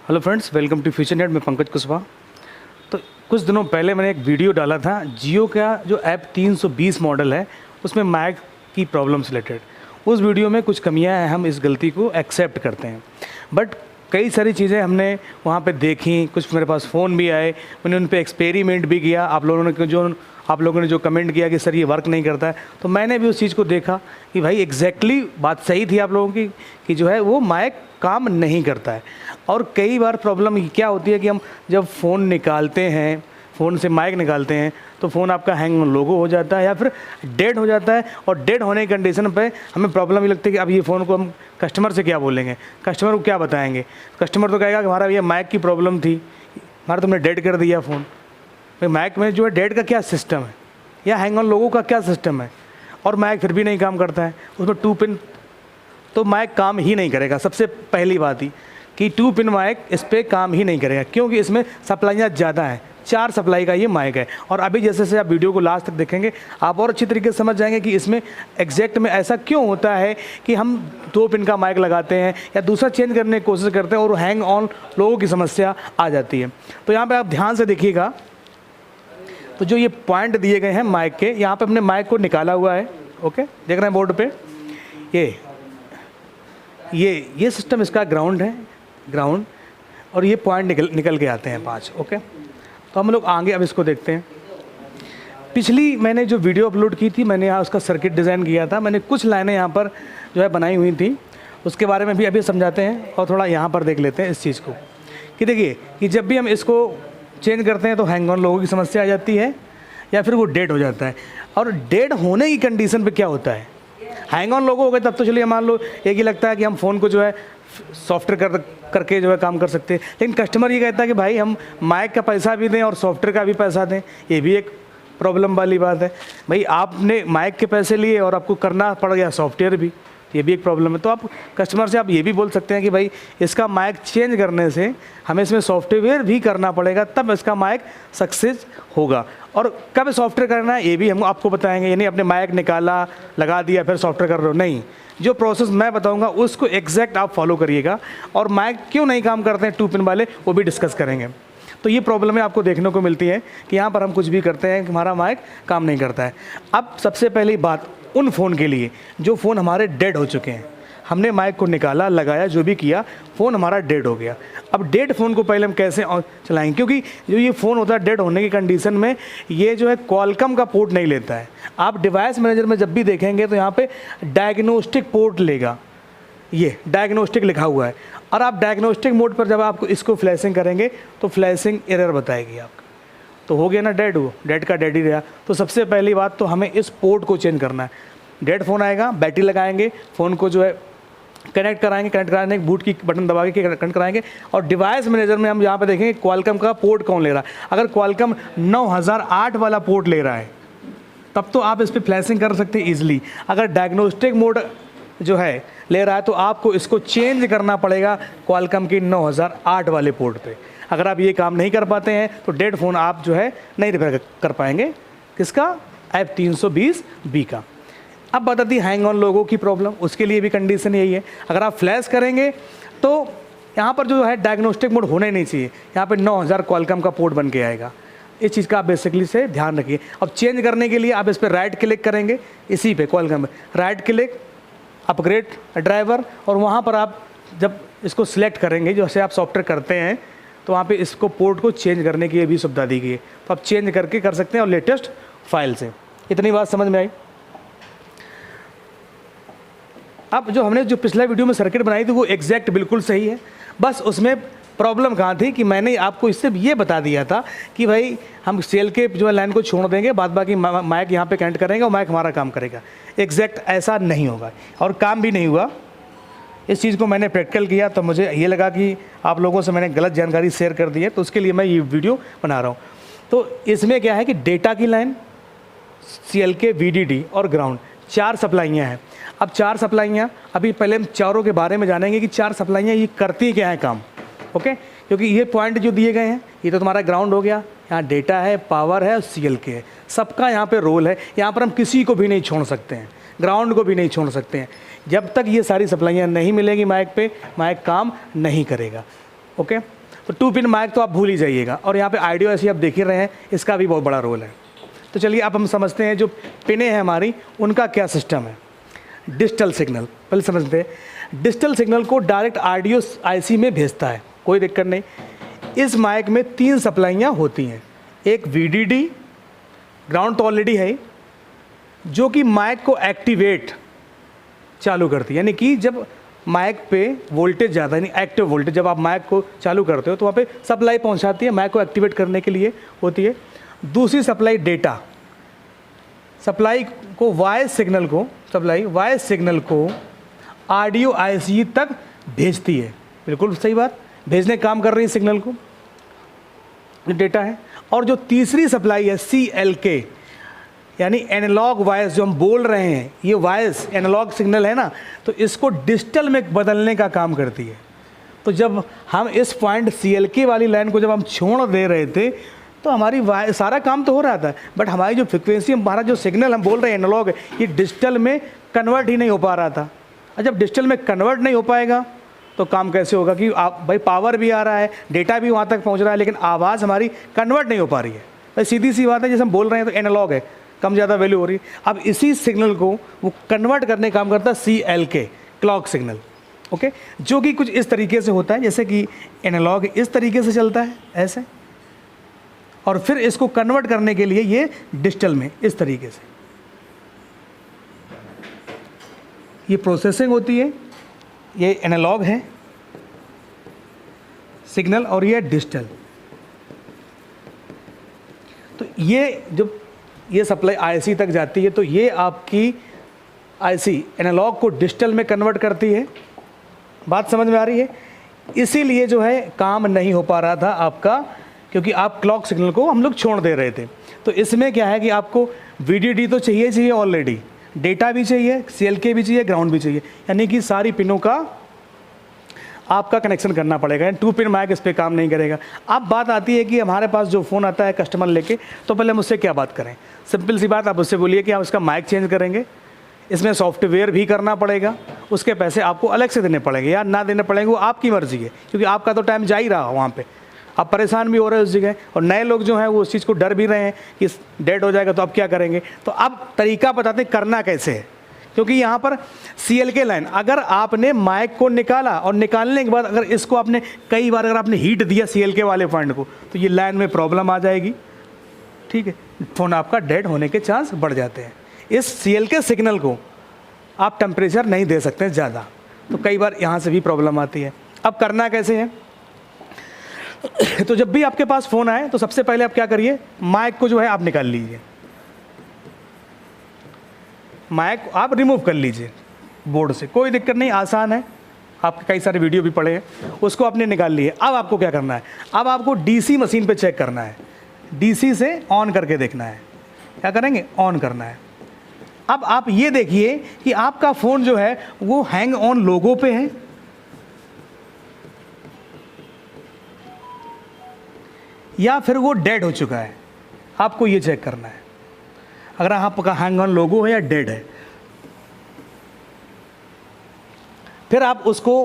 Hello friends, welcome to Future Net में पंकज कुशवाहा। तो कुछ दिनों पहले मैंने एक वीडियो डाला था जियो का जो ऐप 320 मॉडल है उसमें माइक की प्रॉब्लम से रिलेटेड। उस वीडियो में कुछ कमियां हैं, हम इस गलती को एक्सेप्ट करते हैं, बट कई सारी चीज़ें हमने वहाँ पे देखी, कुछ मेरे पास फ़ोन भी आए, मैंने उन पे एक्सपेरिमेंट भी किया। आप लोगों ने जो कमेंट किया कि सर ये वर्क नहीं करता है, तो मैंने भी उस चीज़ को देखा कि भाई एग्जैक्टली बात सही थी आप लोगों की कि जो है वो माइक काम नहीं करता है। और कई बार प्रॉब्लम क्या होती है कि हम जब फ़ोन निकालते हैं, फ़ोन से माइक निकालते हैं तो फ़ोन आपका हैंग लोगो हो जाता है या फिर डेड हो जाता है। और डेड होने की कंडीशन पे हमें प्रॉब्लम ये लगती है कि अब ये फ़ोन को हम कस्टमर से क्या बोलेंगे, कस्टमर को क्या बताएंगे। कस्टमर तो कहेगा कि हमारा ये माइक की प्रॉब्लम थी, हमारा तुमने डेड कर दिया फ़ोन। भाई माइक में जो है डेड का क्या सिस्टम है या हैंग ऑन लोगों का क्या सिस्टम है, और माइक फिर भी नहीं काम करता है, उसमें 2 पिन, तो माइक काम ही नहीं करेगा। सबसे पहली बात ही कि 2 पिन माइक इस पर काम ही नहीं करेगा, क्योंकि इसमें सप्लाइयाँ ज़्यादा हैं, 4 सप्लाई का ये माइक है। और अभी जैसे जैसे आप वीडियो को लास्ट तक देखेंगे आप और अच्छी तरीके से समझ जाएंगे कि इसमें एग्जैक्ट में ऐसा क्यों होता है कि हम 2 पिन का माइक लगाते हैं या दूसरा चेंज करने की कोशिश करते हैं और हैंग ऑन लोगों की समस्या आ जाती है। तो यहाँ पर आप ध्यान से देखिएगा, तो जो ये पॉइंट दिए गए हैं माइक के, यहाँ पे हमने माइक को निकाला हुआ है। ओके, देख रहे हैं बोर्ड पे, ये सिस्टम इसका ग्राउंड है, ग्राउंड, और ये पॉइंट निकल के आते हैं 5। ओके, तो हम लोग आगे अब इसको देखते हैं। पिछली मैंने जो वीडियो अपलोड की थी, मैंने यहाँ उसका सर्किट डिज़ाइन किया था, मैंने कुछ लाइनें यहाँ पर जो है बनाई हुई थी, उसके बारे में भी अभी समझाते हैं। और थोड़ा यहाँ पर देख लेते हैं इस चीज़ को कि देखिए कि जब भी हम इसको चेंज करते हैं तो हैंग ऑन लोगों की समस्या आ जाती है या फिर वो डेड हो जाता है। और डेड होने की कंडीशन पे क्या होता है, हैंग ऑन लोगो हो गए तब तो चलिए मान लो एक ही लगता है कि हम फ़ोन को जो है सॉफ्टवेयर करके जो है काम कर सकते हैं, लेकिन कस्टमर ये कहता है कि भाई हम माइक का पैसा भी दें और सॉफ्टवेयर का भी पैसा दें। ये भी एक प्रॉब्लम वाली बात है। भाई आपने माइक के पैसे लिए और आपको करना पड़ गया सॉफ्टवेयर भी, ये भी एक प्रॉब्लम है। तो आप कस्टमर से आप ये भी बोल सकते हैं कि भाई इसका माइक चेंज करने से हमें इसमें सॉफ्टवेयर भी करना पड़ेगा, तब इसका माइक सक्सेस होगा। और कब सॉफ्टवेयर करना है ये भी हम आपको बताएंगे, यानी अपने माइक निकाला, लगा दिया, फिर सॉफ्टवेयर कर रहे हो, नहीं। जो प्रोसेस मैं बताऊंगा उसको एग्जैक्ट आप फॉलो करिएगा। और माइक क्यों नहीं काम करते हैं 2 पिन वाले, वो भी डिस्कस करेंगे। तो ये प्रॉब्लमें आपको देखने को मिलती है कि यहाँ पर हम कुछ भी करते हैं कि हमारा माइक काम नहीं करता है। अब सबसे पहली बात उन फ़ोन के लिए जो फ़ोन हमारे डेड हो चुके हैं, हमने माइक को निकाला, लगाया, जो भी किया, फ़ोन हमारा डेड हो गया। अब डेड फ़ोन को पहले हम कैसे चलाएंगे, क्योंकि जो ये फ़ोन होता है डेड होने की कंडीशन में ये जो है क्वालकॉम का पोर्ट नहीं लेता है। आप डिवाइस मैनेजर में जब भी देखेंगे तो यहाँ पे डायग्नोस्टिक पोर्ट लेगा, ये डायग्नोस्टिक लिखा हुआ है। और आप डायग्नोस्टिक मोड पर जब आप इसको फ्लैशिंग करेंगे तो फ्लैशिंग एरर बताएगी आपको, तो हो गया ना डेड, वो डेड का डेड ही रहा। तो सबसे पहली बात तो हमें इस पोर्ट को चेंज करना है। डेड फ़ोन आएगा, बैटरी लगाएंगे, फ़ोन को जो है कनेक्ट कराएंगे, कनेक्ट कराने के बूट की बटन दबा के कनेक्ट कराएंगे। और डिवाइस मैनेजर में हम यहाँ पे देखेंगे क्वालकॉम का पोर्ट कौन ले रहा है। अगर क्वालकॉम 9008 वाला पोर्ट ले रहा है तब तो आप इस पर फ्लैशिंग कर सकते हैं ईजिली। अगर डायग्नोस्टिक मोड जो है ले रहा है तो आपको इसको चेंज करना पड़ेगा क्वालकॉम की 9008 वाले पोर्ट पे। अगर आप ये काम नहीं कर पाते हैं तो डेड फ़ोन आप जो है नहीं रिपेयर कर पाएंगे। किसका, ऐप 320B का। अब बताती है हैंग ऑन लोगों की प्रॉब्लम, उसके लिए भी कंडीशन यही है। अगर आप फ्लैश करेंगे तो यहाँ पर जो है डायग्नोस्टिक मोड होना ही नहीं चाहिए, यहाँ पे 9000 क्वालकॉम का पोर्ट बन के आएगा। इस चीज़ का आप बेसिकली से ध्यान रखिए। अब चेंज करने के लिए आप इस पर राइट क्लिक करेंगे, इसी पे क्वालकॉम में राइट क्लिक, अपग्रेड ड्राइवर, और वहाँ पर आप जब इसको सिलेक्ट करेंगे, जैसे आप सॉफ्टवेयर करते हैं तो वहाँ पे इसको पोर्ट को चेंज करने की भी सुविधा दी गई है, तो आप चेंज करके कर सकते हैं और लेटेस्ट फाइल से। इतनी बात समझ में आई। अब जो हमने जो पिछला वीडियो में सर्किट बनाई थी वो एग्जैक्ट बिल्कुल सही है, बस उसमें प्रॉब्लम कहाँ थी कि मैंने आपको इससे ये बता दिया था कि भाई हम सेल के जो है लाइन को छोड़ देंगे, बाद बाकी माइक यहाँ पे कनेक्ट करेंगे और माइक हमारा काम करेगा। एग्जैक्ट ऐसा नहीं होगा और काम भी नहीं हुआ। इस चीज़ को मैंने प्रैक्टिकल किया तो मुझे ये लगा कि आप लोगों से मैंने गलत जानकारी शेयर कर दी है, तो उसके लिए मैं ये वीडियो बना रहा हूँ। तो इसमें क्या है कि डेटा की लाइन, CLK, VDD और ग्राउंड, 4 सप्लाइयाँ हैं। अब 4 सप्लाइयाँ, अभी पहले हम चारों के बारे में जानेंगे कि 4 सप्लाइयाँ ये करती क्या है काम। ओके, क्योंकि ये पॉइंट जो दिए गए हैं, ये तो तुम्हारा ग्राउंड हो गया, यहाँ डेटा है, पावर है और CLK है, सबका यहाँ पे रोल है। यहाँ पर हम किसी को भी नहीं छोड़ सकते हैं, ग्राउंड को भी नहीं छोड़ सकते हैं। जब तक ये सारी सप्लाइयाँ नहीं मिलेंगी माइक पे, माइक काम नहीं करेगा। ओके। तो 2 पिन माइक तो आप भूल ही जाइएगा। और यहाँ पे ऑडियो ऐसी आप देख ही रहे हैं, इसका भी बहुत बड़ा रोल है। तो चलिए अब हम समझते हैं जो पिनें हैं हमारी उनका क्या सिस्टम है। डिजिटल सिग्नल पहले समझते हैं। डिजिटल सिग्नल को डायरेक्ट ऑडियो आईसी में भेजता है, कोई दिक्कत नहीं। इस माइक में 3 सप्लाइयाँ होती हैं। एक वीडीडी, ग्राउंड तो ऑलरेडी है, जो कि माइक को एक्टिवेट चालू करती है, यानी कि जब माइक पे वोल्टेज ज़्यादा यानी एक्टिव वोल्टेज जब आप माइक को चालू करते हो तो वहाँ पे सप्लाई पहुँचाती है, माइक को एक्टिवेट करने के लिए होती है। दूसरी सप्लाई डेटा सप्लाई को वॉइस सिग्नल को ऑडियो आईसी तक भेजती है। बिल्कुल सही बात, भेजने का काम कर रही है सिग्नल को, डेटा है। और जो तीसरी सप्लाई है CLK यानी एनालॉग वॉइस, जो हम बोल रहे हैं ये वॉइस एनालॉग सिग्नल है ना, तो इसको डिजिटल में बदलने का काम करती है। तो जब हम इस पॉइंट CLK वाली लाइन को जब हम छोड़ दे रहे थे तो हमारी सारा काम तो हो रहा था, बट हमारी जो फ्रिक्वेंसी, हमारा जो सिग्नल हम बोल रहे हैं एनालॉग है, ये डिजिटल में कन्वर्ट ही नहीं हो पा रहा था। और जब डिजिटल में कन्वर्ट नहीं हो पाएगा तो काम कैसे होगा कि आप भाई पावर भी आ रहा है, डेटा भी वहाँ तक पहुँच रहा है, लेकिन आवाज़ हमारी कन्वर्ट नहीं हो पा रही है। भाई सीधी सी बात है, जैसे हम बोल रहे हैं तो एनालॉग है, कम ज़्यादा वैल्यू हो रही है। अब इसी सिग्नल को वो कन्वर्ट करने का काम करता है CLK, क्लॉक सिग्नल, ओके, जो कि कुछ इस तरीके से होता है, जैसे कि एनालॉग इस तरीके से चलता है ऐसे, और फिर इसको कन्वर्ट करने के लिए ये डिजिटल में इस तरीके से ये प्रोसेसिंग होती है। ये एनालॉग है सिग्नल और ये डिजिटल। तो ये जब ये सप्लाई आईसी तक जाती है तो ये आपकी आईसी एनालॉग को डिजिटल में कन्वर्ट करती है। बात समझ में आ रही है? इसीलिए जो है काम नहीं हो पा रहा था आपका, क्योंकि आप क्लॉक सिग्नल को हम लोग छोड़ दे रहे थे। तो इसमें क्या है कि आपको वीडीडी तो चाहिए ऑलरेडी, डेटा भी चाहिए, CLK भी चाहिए, ग्राउंड भी चाहिए, यानी कि सारी पिनों का आपका कनेक्शन करना पड़ेगा। 2 पिन माइक इस पर काम नहीं करेगा। अब बात आती है कि हमारे पास जो फ़ोन आता है कस्टमर लेके, तो पहले हम उससे क्या बात करें। सिंपल सी बात, आप उससे बोलिए कि आप इसका माइक चेंज करेंगे, इसमें सॉफ्टवेयर भी करना पड़ेगा, उसके पैसे आपको अलग से देने पड़ेंगे या ना देने पड़ेंगे, वो आपकी मर्ज़ी है, क्योंकि आपका तो टाइम जा ही रहा वहाँ पर। आप परेशान भी हो रहे हैं उस जगह, और नए लोग जो हैं वो उस चीज़ को डर भी रहे हैं कि डेड हो जाएगा तो अब क्या करेंगे। तो अब तरीका बताते हैं करना कैसे है, क्योंकि यहाँ पर CLK लाइन, अगर आपने माइक को निकाला और निकालने के बाद अगर इसको आपने कई बार अगर आपने हीट दिया CLK वाले पॉइंट को, तो ये लाइन में प्रॉब्लम आ जाएगी, ठीक है, फ़ोन आपका डेड होने के चांस बढ़ जाते हैं। इस CLK सिग्नल को आप टेम्परेचर नहीं दे सकते हैं ज़्यादा, तो कई बार यहाँ से भी प्रॉब्लम आती है। अब करना कैसे है तो जब भी आपके पास फ़ोन आए तो सबसे पहले आप क्या करिए, माइक को जो है आप निकाल लीजिए, माइक आप रिमूव कर लीजिए बोर्ड से, कोई दिक्कत नहीं, आसान है, आपके कई सारे वीडियो भी पड़े हैं, उसको आपने निकाल लिए। अब आपको क्या करना है, अब आपको DC मशीन पे चेक करना है, DC से ऑन करके देखना है। क्या करेंगे, ऑन करना है। अब आप ये देखिए कि आपका फ़ोन जो है वो हैंग ऑन लोगो पे है या फिर वो डेड हो चुका है, आपको ये चेक करना है। अगर आपका हैंग ऑन लोगो है या डेड है, फिर आप उसको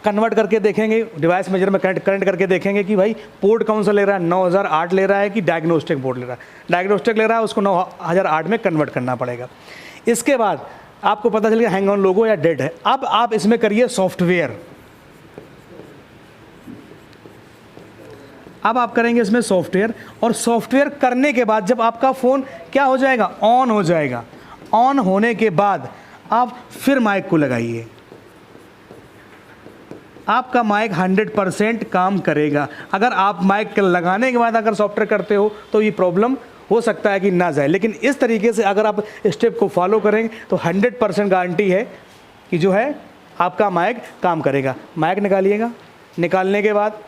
कन्वर्ट करके देखेंगे, डिवाइस मेजर में करंट करके देखेंगे कि भाई पोर्ट कौन सा ले रहा है, 9008 ले रहा है कि डायग्नोस्टिक पोर्ट ले रहा है। डायग्नोस्टिक ले रहा है, उसको 9008 में कन्वर्ट करना पड़ेगा। इसके बाद आपको पता चल गया हैंग ऑन लोगो या डेड है। अब आप इसमें करिए सॉफ्टवेयर, अब आप करेंगे इसमें सॉफ्टवेयर, और सॉफ्टवेयर करने के बाद जब आपका फ़ोन क्या हो जाएगा, ऑन हो जाएगा। ऑन होने के बाद आप फिर माइक को लगाइए, आपका माइक 100% काम करेगा। अगर आप माइक लगाने के बाद अगर सॉफ्टवेयर करते हो तो ये प्रॉब्लम हो सकता है कि ना जाए, लेकिन इस तरीके से अगर आप स्टेप को फॉलो करेंगे तो 100% गारंटी है कि जो है आपका माइक काम करेगा। माइक निकालिएगा, निकालने के बाद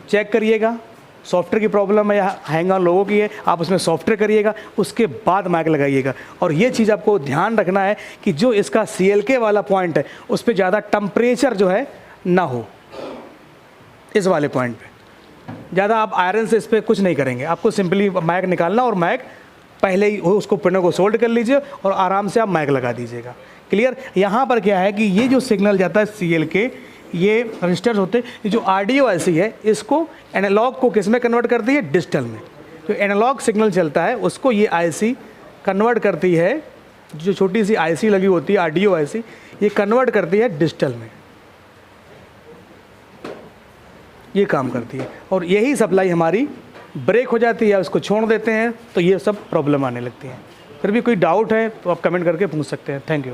चेक करिएगा सॉफ्टवेयर की प्रॉब्लम है या हैंग ऑन लोगों की है, आप उसमें सॉफ्टवेयर करिएगा, उसके बाद माइक लगाइएगा। और ये चीज़ आपको ध्यान रखना है कि जो इसका CLK वाला पॉइंट है उस पर ज़्यादा टेम्परेचर जो है ना हो, इस वाले पॉइंट पे ज़्यादा आप आयरन से इस पर कुछ नहीं करेंगे। आपको सिंपली माइक निकालना और माइक पहले ही उसको पिनों को सोल्ड कर लीजिए और आराम से आप माइक लगा दीजिएगा। क्लियर? यहाँ पर क्या है कि ये जो सिग्नल जाता है CLK, ये रजिस्टर्स होते हैं। ये जो आरडीओ आईसी है इसको एनालॉग को किस में कन्वर्ट करती है, डिजिटल में। जो एनालॉग सिग्नल चलता है उसको ये आईसी कन्वर्ट करती है, जो छोटी सी आईसी लगी होती है आरडीओ आईसी, ये कन्वर्ट करती है डिजिटल में, ये काम करती है। और यही सप्लाई हमारी ब्रेक हो जाती है, उसको छोड़ देते हैं तो ये सब प्रॉब्लम आने लगती है। फिर भी कोई डाउट है तो आप कमेंट करके पूछ सकते हैं। Thank you.